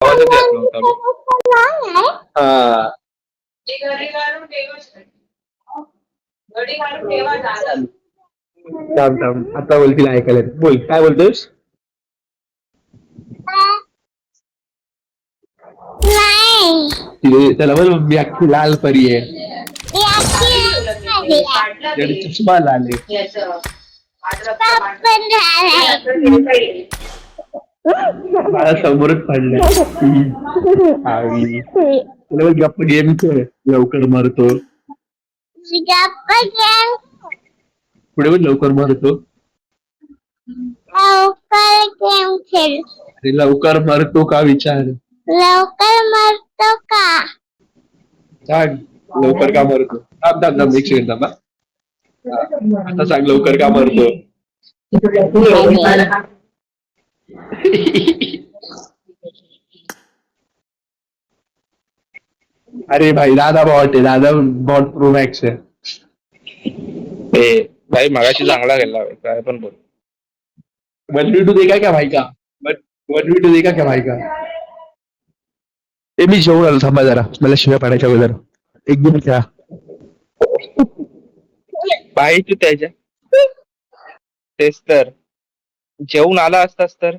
आवाजच येत नव्हता. हा थांब थांब आता बोलतील ऐकायला बोल काय बोलतोस. त्याला बोल मी अख्खी लाल परी आहे. चष्मा लाल आहे. मला समोरच पडलं. तुला गप्प गेम खेळ लवकर मरतो. पुढे पण लवकर मरतो. अरे लवकर मरतो का विचार. लवकर मरतो का सांग. लवकर का मरतो. थांब थांब थांब एक सेकंड थांबा. आता सांग लवकर का मरतो. अरे भाई दादा बॉट आहे. दादा बॉट प्रो मॅक्स आहे. भाई मगाशी चांगला गेला काय पण बोल. 1v2 देखा क्या भाई का 1v2 देखा क्या भाई का. मी जेवून आलो थांबा जरा मला शिव्या पाडायच्या अगोदर एक गेम खेळा. बाई तू त्याच्या तेच तर जेवून आला असतास तर.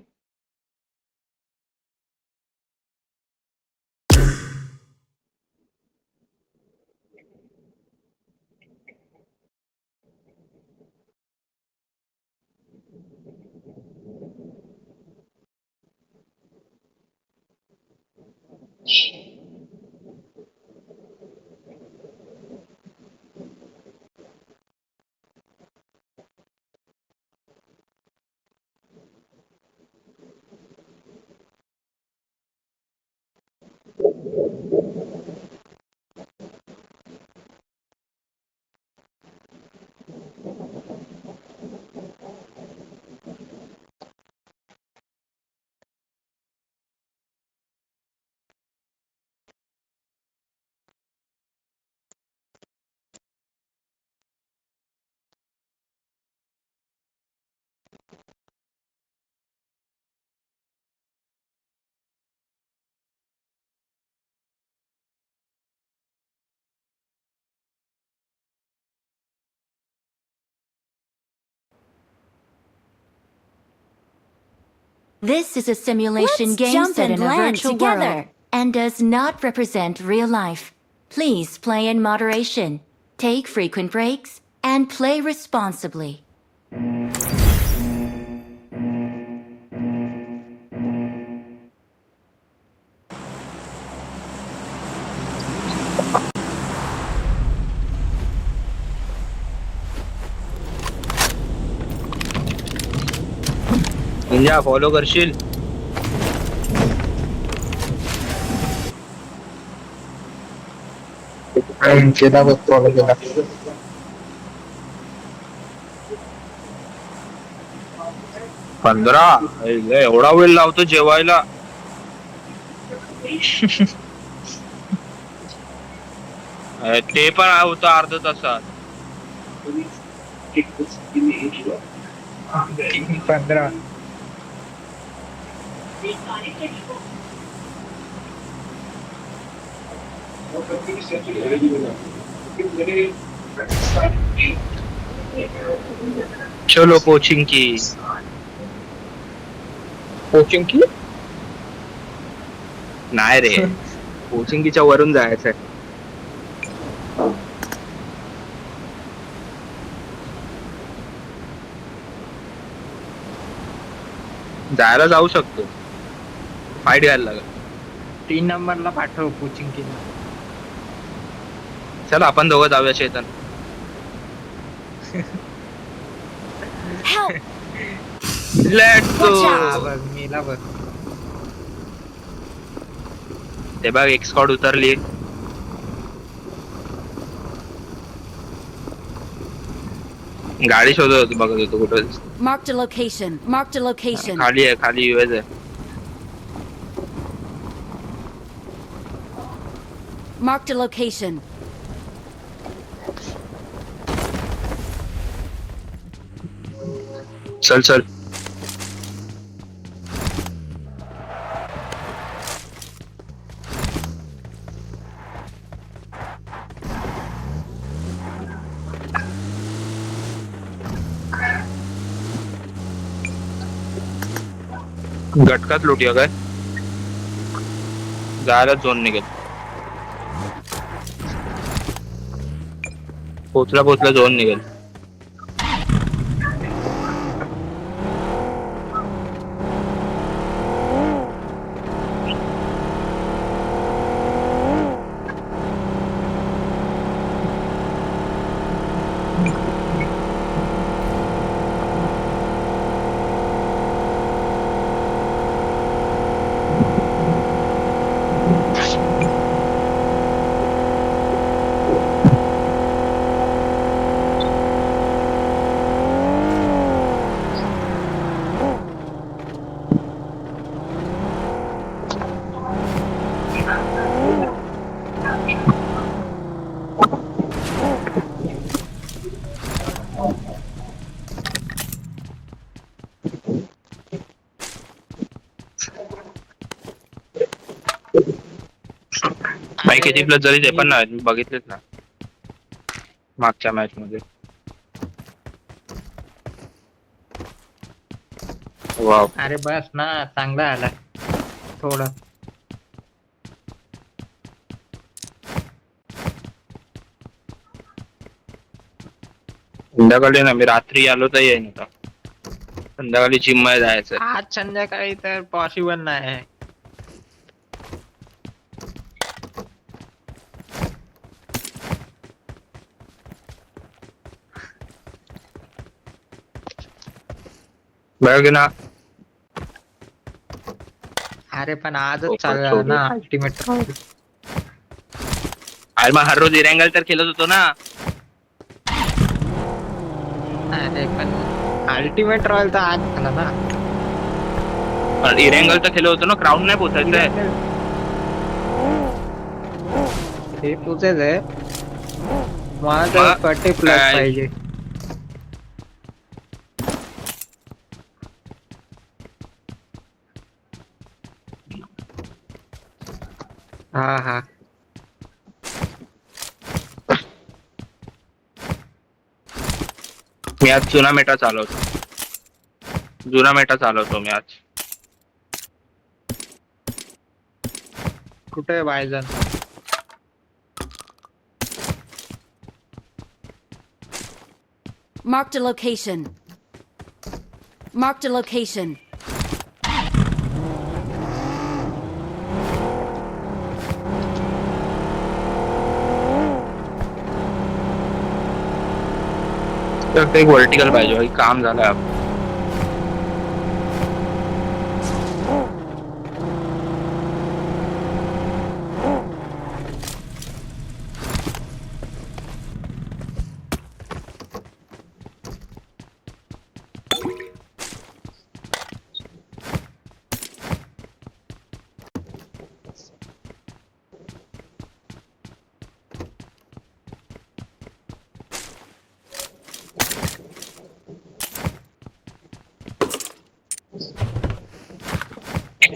This is a simulation game set in a virtual world and does not represent real life. Please play in moderation, take frequent breaks, and play responsibly. Ninja follow करशील. केला बघतो केला 15 एवढा वेळ लावतो जेवायला. ते पण होतं अर्ध तासात. 15 चलो कोचिंग की. कोचिंग की नाही रे कोचिंगच्या वरून जायचंय. जायला जाऊ शकतो. फाईट घ्यायला लागेल. 3 नंबरला पाठव कोचिंग केला. चल आपण दोघं जाऊया चेतन. Let's go. मेला बघ ते बघ एक स्क्वॉड उतरली. गाडी शोधत होतो बघत होतो कुठं. Marked a location. Marked a location. खाली आहे खाली यूएस आहे. Marked a location. चल चल. गटकाच लुटूया काय? जायला झोन निघेल. पोचला झोन निघेल. बाई किती प्लस जरी ते पण नाही बघितलेच ना मागच्या मॅच मध्ये. वाव. अरे बस ना, चांगला आला थोडं. संध्याकाळी ना मी रात्री आलो तर येईन आता. संध्याकाळी जिम मध्ये जायचं. आज संध्याकाळी तर पॉसिबल नाही. बघ ना. अरे पण आजच चालू ना अल्टिमेट. अरे मग हर रोज इरँगल तर खेळत होतो ना. अरे पण अल्टिमेट रॉयल तर आज झाला ना. इरँगल तर खेळत होतो ना. क्राऊन नाही पोचायचंय. ते तुझेच आहे. मला तर मग 40 प्लस काय? पाहिजे. हा हा. मी आज जुना मेटा चालवतो मी आज. कुठे बायजन? Marked a location. Marked a location. तर एक वर्टिकल पाहिजे भाई. काम झालं आप.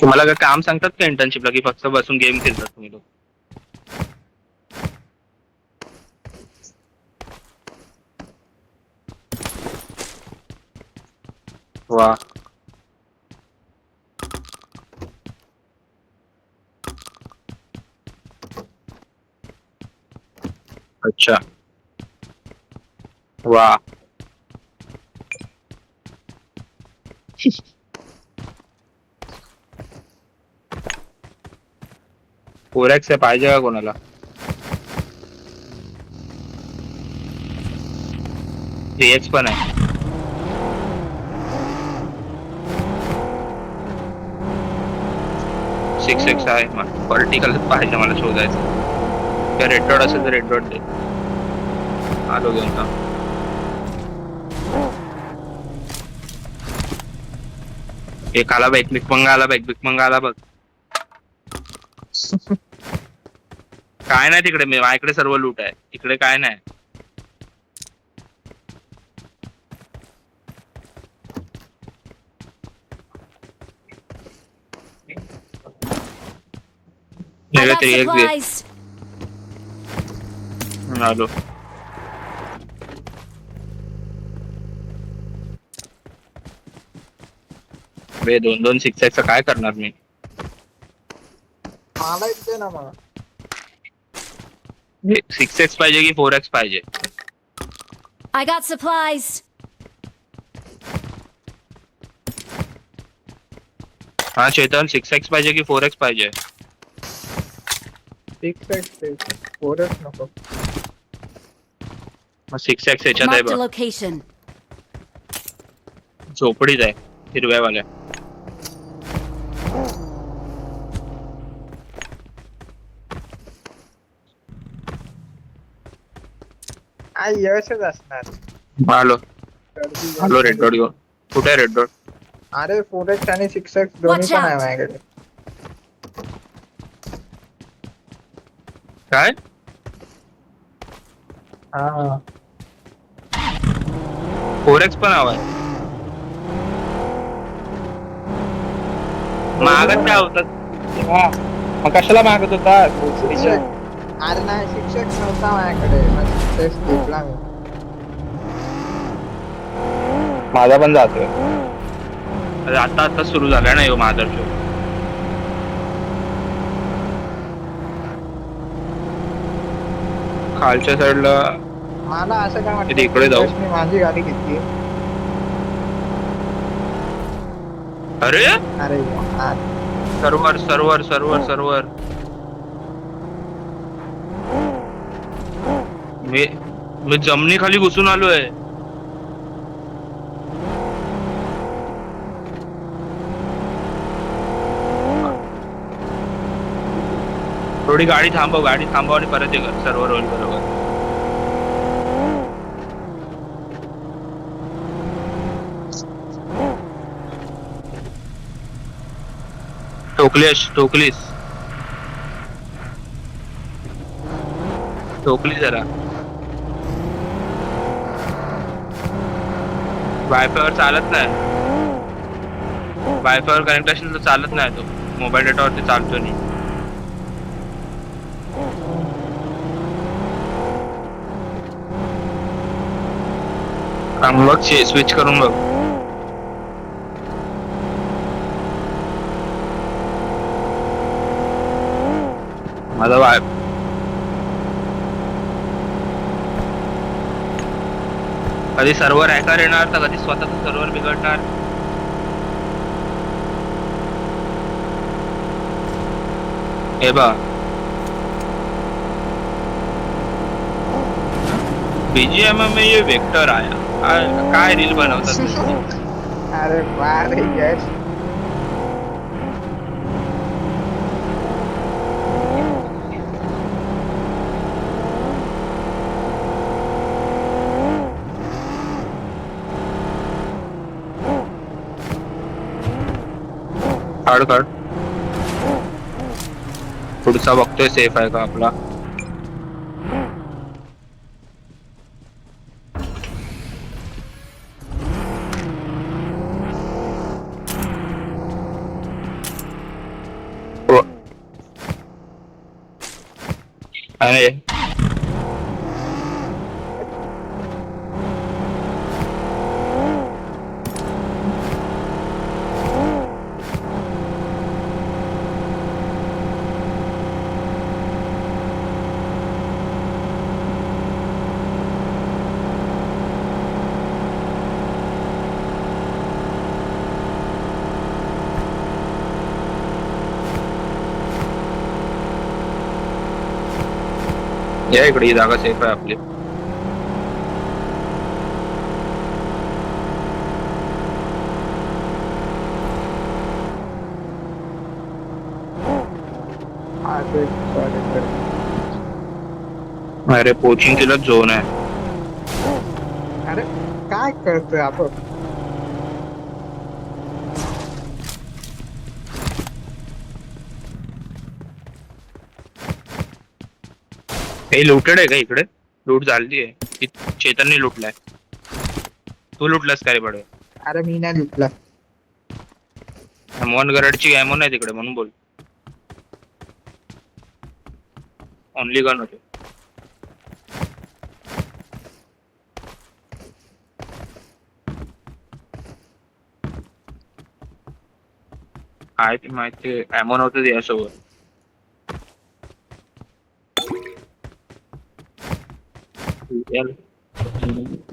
तुम्हाला काय काम सांगतात का इंटर्नशिपला की फक्त बसून गेम खेळतात तुम्ही लोक? वा. अच्छा. वा. फोरेक्स पाहिजे का कोणाला? एक्स पण आहे. 6x आहे. वर्टिकल पाहिजे मला शोधायचं. रेड डॉट असेल तर रेड डॉट दे. आलो घेऊन जा. एक आला बघ. बिगमंगा आला बघ. काय नाही तिकडे. माझ्याकडे सर्व लूट आहे. इकडे काय नाही. I got supplies. आलो. अरे 2-2 6x काय करणार मी? मला येते ना मग. 6x पाहिजे की 4x पाहिजे? I got supplies. हा चेतन 6x पाहिजे की 4x पाहिजे? 6x 4x नको. मग 6x ह्याच्यात आहे Marked a बघ, location. झोपडीत आहे हिरव्यावाल्या. यशच असणार. आलो गर्दी आलो जास्त. रेड डॉट घेऊन. कुठे आहे रेड डॉट? अरे 4x आणि 6x दोन्ही Watch पण आहे out. माझ्याकडे. काय? हा 4x पण हवाय. मागत काय होतात? मग कशाला मागत होता? शिक्षक. अरे नाही शिक्षक नव्हता माझ्याकडे. मग 6x घेतला मी. माझा पण जातोय. अरे आता सुरू झालाय ना ह्यो मादर शो. खालच्या साईडला. मला असं काय वाटतं इथे इकडे जाऊ. यशने माझी गाडी घेतली. अरे अरे यार. Server server server server. मी जमिनीखाली घुसून आलोय. थोडी गाडी थांबव आणि परत ये कर. सर्व्हर होईल बरोबर. ठोकली जरा. वायफायवर चालत नाही. वायफायवर कनेक्ट असेल तर चालत नाही तो. मोबाईल डेटावरती चालतो नाही. बघ स्विच करून बघ. माझा वाय कधी सर्व्हर हॅकर येणार तर कधी स्वतःच सर्व्हर बिघडणार. हे बघ बीजीएमआय में ये वेक्टर आया. काय रील बनवतात तुम्ही? अरे बारे यश. काढ पुढचा बघतोय सेफ आहे का आपला. अरे या इकडे, ही जागा सेफ आहे आपली. अरे कोचिंग केलं झोन आहे. अरे काय करतोय आपण. हे लुटेड आहे का इकडे? लूट झाली आहे. चेतनने लुटलाय. तू लुटलास काय बडे? अरे मी नाही लुटला. मोहन गरडची ॲमो नाही तिकडे म्हणून बोल. ओनली गन होते. आहे ते माहिती, ॲमो नव्हतं त्यासोबत.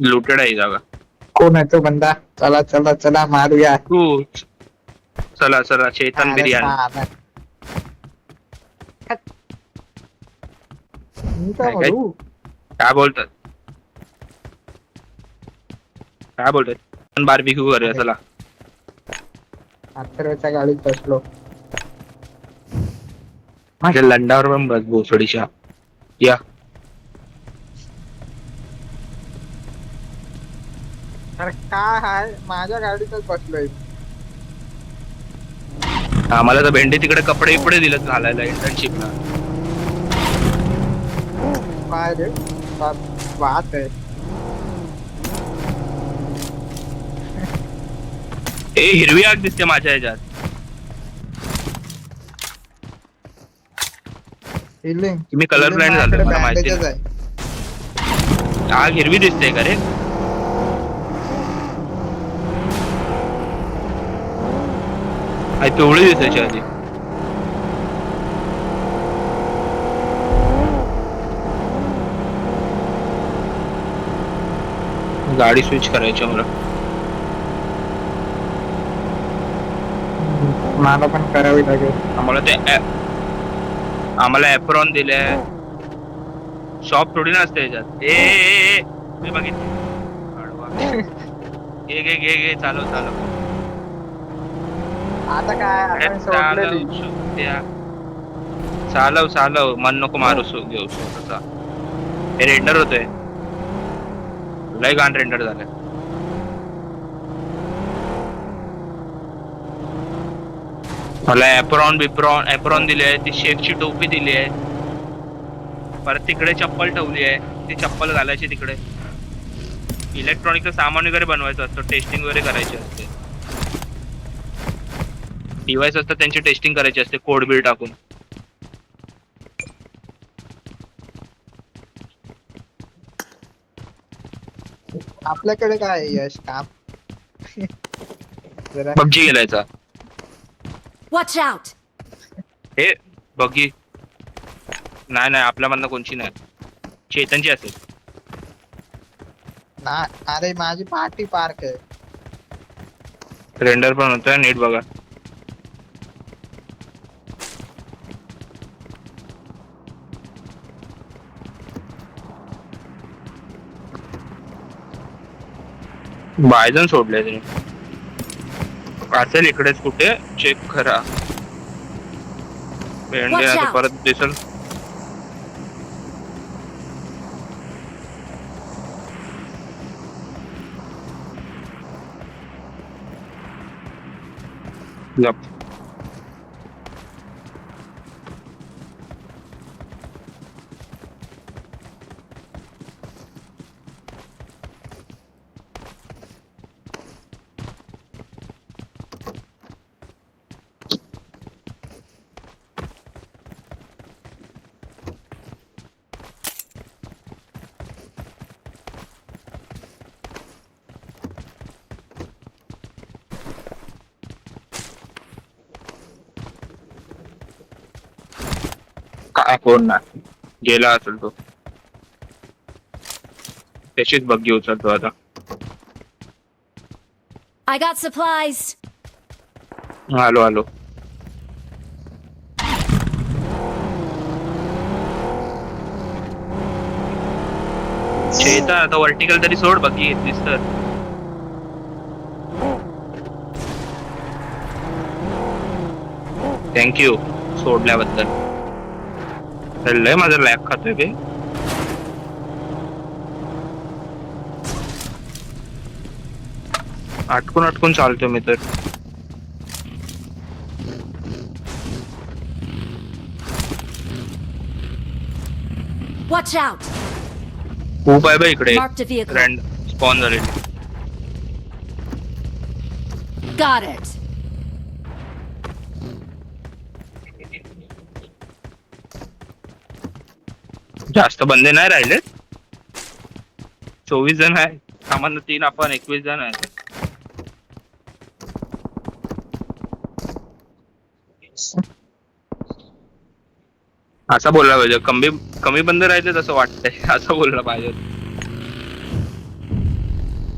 लुटेड आहे ही जागा. कोण आहे तो बंदा? चला चला चला मारूया. तू चला चला चेतन अरे बिर्याणी. साला. मी काय काय- बोलू? काय बोलतात बार्बिक्यू करूया चला. अथर्वच्या गाडीत बसलो. माझ्या लंडावर पण बस भोसडीच्या. या अरे काय आहे, माझ्या गाडीतच बसलोय. आम्हाला तर भेंडी तिकडे कपडे बिपडे दिलेत घालायला इंटर्नशिपला. काय रे बात आहे. ए हिरवी आग दिसते माझ्या ह्याच्यात. फिलिंग तुम्ही कलर ब्लाइंड झाले मला माहिती बँडेजच नाही. आहे. आग हिरवी दिसते का रे? आई पिवळी दिसायची आधी. गाडी स्विच करायची मला. मला पण करावी लागेल. आम्हाला ऍप्रॉन दिले. शॉप थोडी नसते याच्यात. ए मी बघितली. घे चालव आता काय आपण सोडलेली. चालव मन नको मारू घेऊ स्वतःचा. हे रेंडर होतोय. लय घाण रेंडर झालंय. मला ऍप्रॉन दिली आहे. ती शेफची टोपी दिली आहे. परत तिकडे चप्पल ठेवली आहे. ती चप्पल घालायची तिकडे. इलेक्ट्रॉनिकचं सामान वगैरे बनवायचं असतं. टेस्टिंग वगैरे करायची असते. डिव्हाइस असतात त्यांची टेस्टिंग करायची असते कोड बिल टाकून. आपल्याकडे काय आहे यश काम? जरा पबजी गेलायचा. Watch out! हे बघी नाही आपल्यामधनं कोणची नाही. चेतनची असेल. ना अरे माझी पार्टी पार्क आहे. रेंडर पण होतोय नीट बघा. बायजन सोडले तुम्ही. असेल इकडेच कुठे चेक करा. भेंडे आता परत दिसल. Yep. काय कोण नाही गेला असेल तो. त्याचीच बग्गी उचलतो आता. I got supplies. आलो चेता आता वर्टिकल तरी सोड. बग्गी येतलीस तर. थँक्यू सोडल्याबद्दल. लय माझा लॅग खातोय बे. अटकून चालतो मी तर. Watch out! खूप आहे बे इकडे. Marked a vehicle. Rand spawn झालेली. Got it. जास्त बंदे नाही राहिले. 24 जण आहे. सामान्य 3 आपण 21 जण आहे. असं बोलला पाहिजे, कमी कमी बंद राहिले तसं वाटतंय. असं बोललं पाहिजे,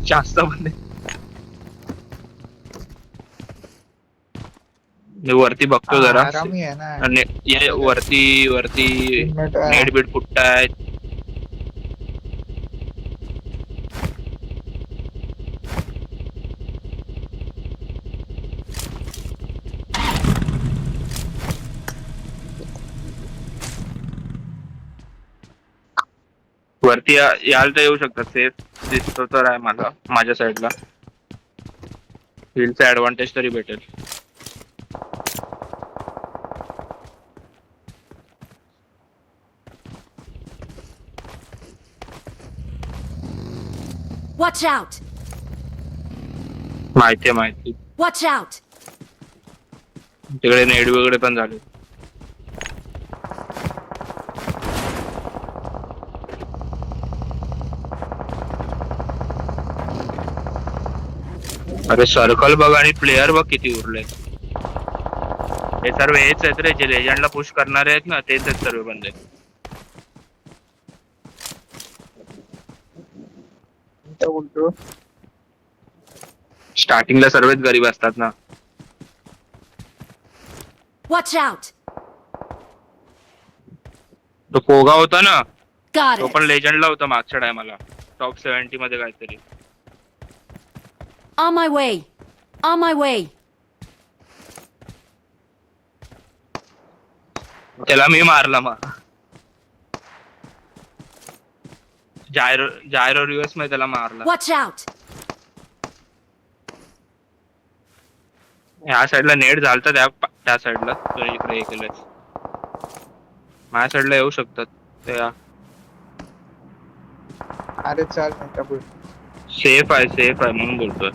जास्त बंद. मी वरती बघतो जरा. आरामी आहे ना. ये वरती वरती नेट बीट फुटतायत. वरती यायला तर येऊ शकतात, सेफ दिसतो तर आहे मला माझ्या साईडला. हिलचा ऍडव्हान्टेज तरी भेटेल. Watch out! माहिती Watch out! तिकडे नेट वगैरे पण झाले. अरे सर्कल बघ आणि प्लेयर बघ किती उरले. हे सर्व हेच आहेत रे, जे लेजंडला पुश करणारे आहेत ना, तेच आहेत सर्व बंदे. उलटू स्टार्टिंगला सर्वच गरीब असतात ना. Watch out! तो पोगा होता ना, Got तो it! पण लेजंडला होता मागच्या टायमाला, टॉप 70 मध्ये काहीतरी. On my way! On my way! त्याला मी मारला मग. जायरो रिव्हर्स मध्ये त्याला मारला. Watch out! ह्या साईडला नेट झालता, त्या साईडला इकडे हे केलंय. माझ्या साईडला येऊ शकतात त्या. अरे चल नाही सेफ आहे म्हणून बोलतोय.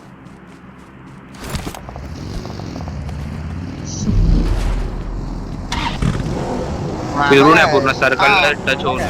फिरून आहे पूर्ण सर्कलला टच होऊन.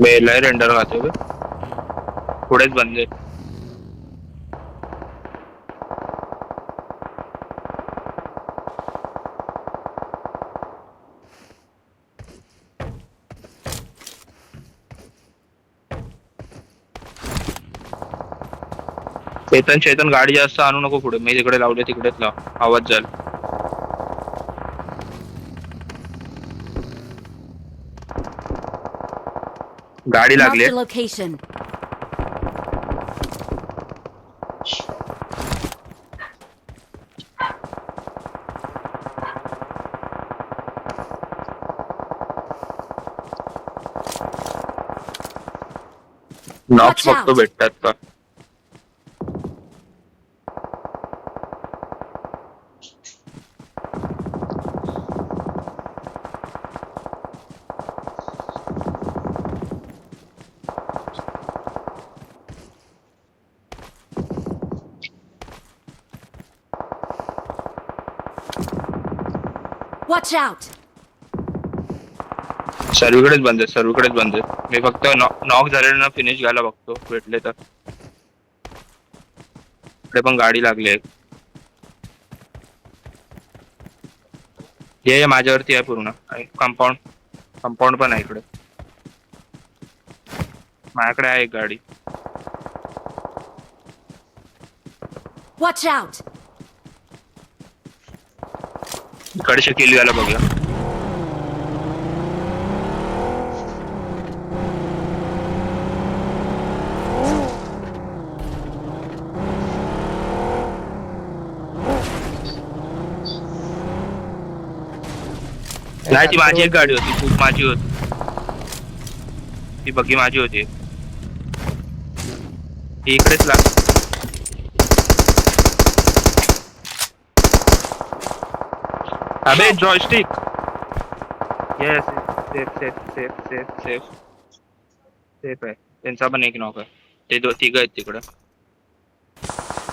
मेला रेंडर खाते हुए पुढेच बंदे. चेतन गाडी जास्त आणू नको पुढे. मी जिकडे लावले तिकडेच लाव, आवाज जाईल. गाडी Mark लागली the location. नॉक्स Watch बघतो out. भेटतात का. Watch out! सर्वीकडेच बंद आहे. मी फक्त नॉक झालेलं फिनिश घ्यायला बघतो, भेटले तर. इकडे पण गाडी लागली आहे. हे माझ्यावरती आहे पूर्ण. कंपाऊंड पण आहे इकडे. माझ्याकडे आहे एक गाडी. Watch out! इकडचे किल घ्यायला बघूया. नाही, ती माझी एक गाडी होती, खूप माझी होती ती. बघी माझी होती ती. इकडेच लाग. अबे जॉयस्टिक. येस, सेफ आहे. त्यांचा पण एक नॉक आहे. ते तिघ आहेत तिकडं.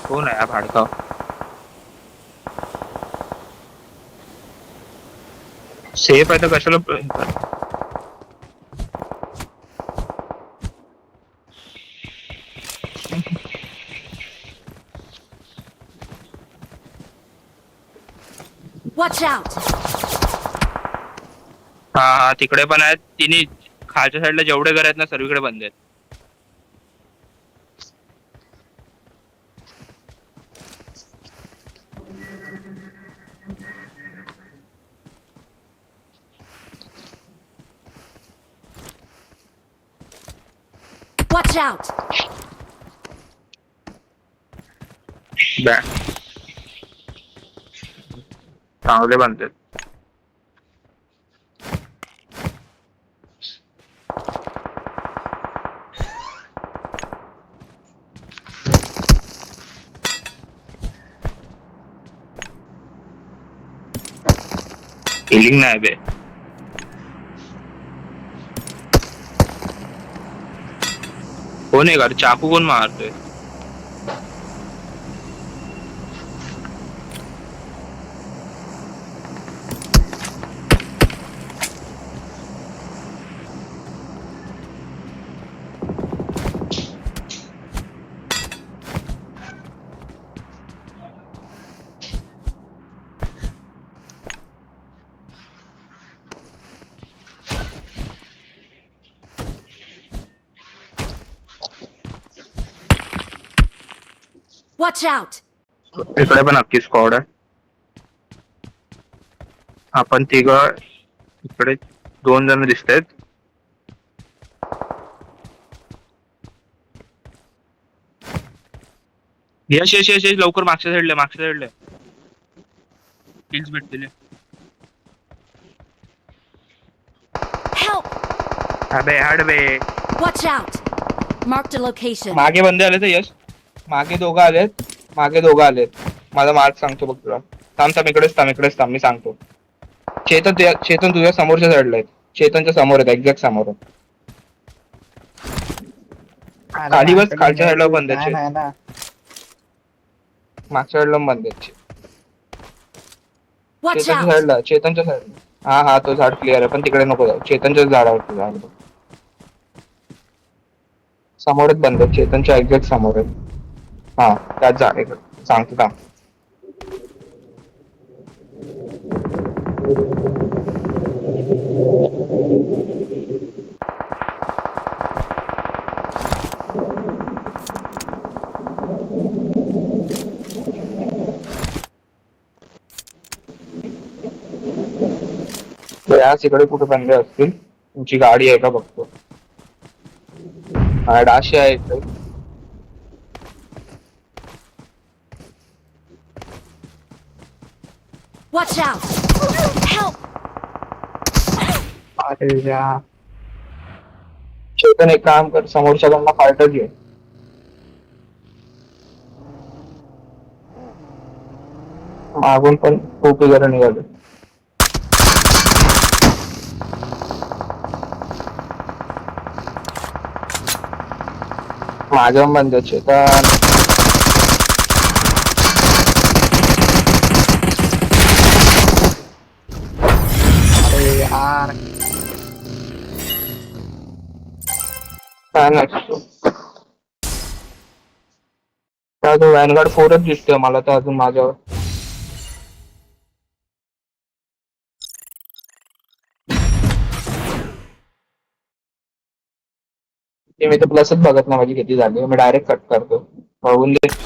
कोण आहे हा भाडकाव? सेफ आहे तर कशाला Watch out! हा तिकडे पण आहेत. तिन्ही खालच्या साईडला जेवढे घर आहेत ना सर्वीकडे बंद आहेत. Watch out! चांगले बंद आहेत. हिलिंग नाही बे. कोण आहे का चाकू कोण मारतोय? Watch out! इकडे पण अख्खी स्क्वॉड आहे. आपण तिघ इकडे 2 जण दिसतायत. यश यश यश यश लवकर मागच्या साईडला किल्स भेटतील. Help! अबे हड बे. Watch out! Marked a location. मागे बंदे आले तर यश. मागे दोघं आलेत. माझा मार्क सांगतो बघ तुला. थांब इकडेच थांब मी सांगतो. चेतन तुझ्या समोरच्या साईडला आहेत. चेतनच्या समोर आहेत, एक्झॅक्ट समोर आहेत. खाली बस, खालच्या साईडला बंद आहेत. मागच्या साईडला बंद आहेत. Watch चेतनच्या out! साईडला, चेतनच्या साईडला. हा तो झाड क्लिअर आहे, पण तिकडे नको जाऊ. चेतनच्या झाडावरती झाड समोरच बंद आहेत. चेतनच्या एक्झॅक्ट समोर आहेत. हा त्यात झाड सांगतो का. याच इकडे कुठे बंदे असतील. तुमची गाडी आहे का बघतो. डाशी आहे इकडे. Watch out! Help! अरे यार. चेतन एक काम कर, समोरच्याकडनं फायटर घे. मागून पण खूप वगैरे निघाले. माझ्या बंद चेतन. अरे यार. काय नसतो तो वॅनगार्ड 4च दिसतोय मला तर अजून माझ्यावर. मी तर प्लसच बघत नाही माझी किती झाली. मी डायरेक्ट कट करतो. बघून दे.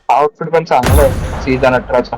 आउटफिट पण चांगलं आहे सीझन 18चा.